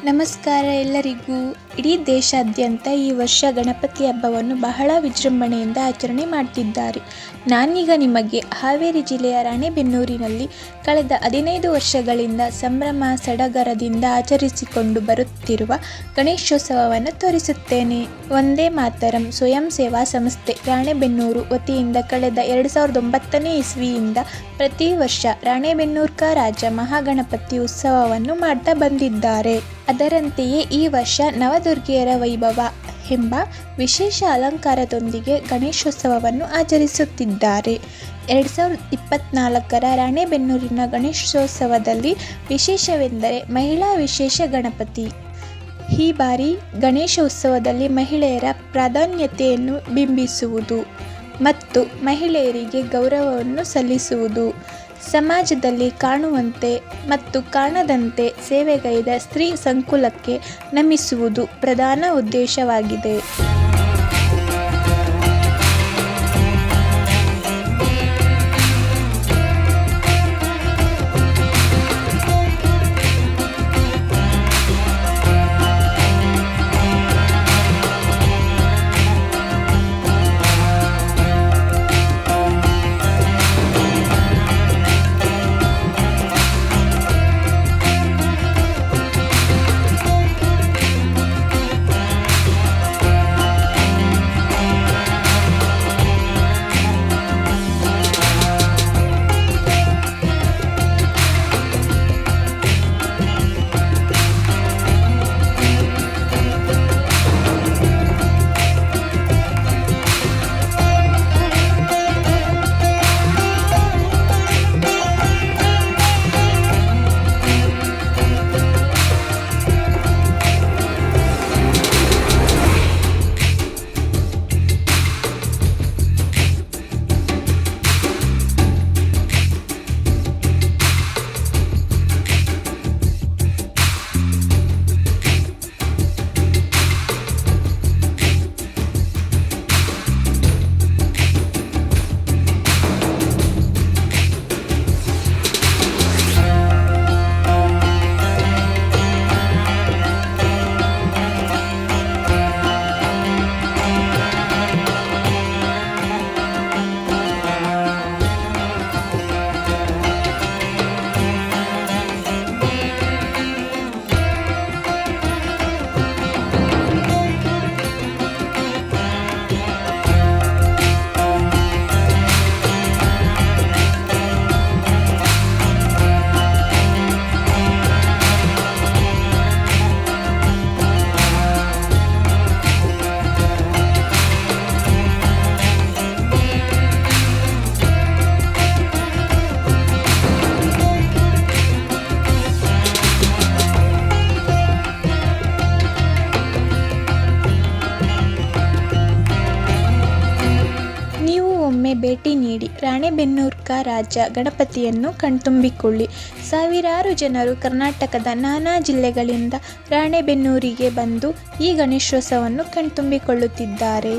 ನಮಸ್ಕಾರ ಎಲ್ಲರಿಗೂ. ಇಡೀ ದೇಶಾದ್ಯಂತ ಈ ವರ್ಷ ಗಣಪತಿ ಹಬ್ಬವನ್ನು ಬಹಳ ವಿಜೃಂಭಣೆಯಿಂದ ಆಚರಣೆ ಮಾಡ್ತಿದ್ದಾರೆ. ನಾನೀಗ ನಿಮಗೆ ಹಾವೇರಿ ಜಿಲ್ಲೆಯ ರಾಣೆಬೆನ್ನೂರಿನಲ್ಲಿ ಕಳೆದ 15 ವರ್ಷಗಳಿಂದ ಸಂಭ್ರಮ ಸಡಗರದಿಂದ ಆಚರಿಸಿಕೊಂಡು ಬರುತ್ತಿರುವ ಗಣೇಶೋತ್ಸವವನ್ನು ತೋರಿಸುತ್ತೇನೆ. ವಂದೇ ಮಾತರಂ ಸ್ವಯಂ ಸೇವಾ ಸಂಸ್ಥೆ ರಾಣೆಬೆನ್ನೂರು ವತಿಯಿಂದ ಕಳೆದ 2009ನೇ ಇಸ್ವಿಯಿಂದ ಪ್ರತಿ ವರ್ಷ ರಾಣೆಬೆನ್ನೂರ್ಕ ರಾಜ ಮಹಾಗಣಪತಿ ಉತ್ಸವವನ್ನು ಮಾಡ್ತಾ ಬಂದಿದ್ದಾರೆ. ಅದರಂತೆಯೇ ಈ ವರ್ಷ ನವದುರ್ಗೆಯರ ವೈಭವ ಎಂಬ ವಿಶೇಷ ಅಲಂಕಾರದೊಂದಿಗೆ ಗಣೇಶೋತ್ಸವವನ್ನು ಆಚರಿಸುತ್ತಿದ್ದಾರೆ. 2024ರ ರಾಣೆಬೆನ್ನೂರಿನ ಗಣೇಶೋತ್ಸವದಲ್ಲಿ ವಿಶೇಷವೆಂದರೆ ಮಹಿಳಾ ವಿಶೇಷ ಗಣಪತಿ. ಈ ಬಾರಿ ಗಣೇಶೋತ್ಸವದಲ್ಲಿ ಮಹಿಳೆಯರ ಪ್ರಾಧಾನ್ಯತೆಯನ್ನು ಬಿಂಬಿಸುವುದು ಮತ್ತು ಮಹಿಳೆಯರಿಗೆ ಗೌರವವನ್ನು ಸಲ್ಲಿಸುವುದು, ಸಮಾಜದಲ್ಲಿ ಕಾಣುವಂತೆ ಮತ್ತು ಕಾಣದಂತೆ ಸೇವೆಗೈದ ಸ್ತ್ರೀ ಸಂಕುಲಕ್ಕೆ ನಮಿಸುವುದು ಪ್ರಧಾನ ಉದ್ದೇಶವಾಗಿದೆ. ಒಮ್ಮೆ ಭೇಟಿ ನೀಡಿ ರಾಣೆಬೆನ್ನೂರ್ಕ ರಾಜ ಗಣಪತಿಯನ್ನು ಕಣ್ತುಂಬಿಕೊಳ್ಳಿ. ಸಾವಿರಾರು ಜನರು ಕರ್ನಾಟಕದ ನಾನಾ ಜಿಲ್ಲೆಗಳಿಂದ ರಾಣೆಬೆನ್ನೂರಿಗೆ ಬಂದು ಈ ಗಣೇಶೋತ್ಸವವನ್ನು ಕಣ್ತುಂಬಿಕೊಳ್ಳುತ್ತಿದ್ದಾರೆ.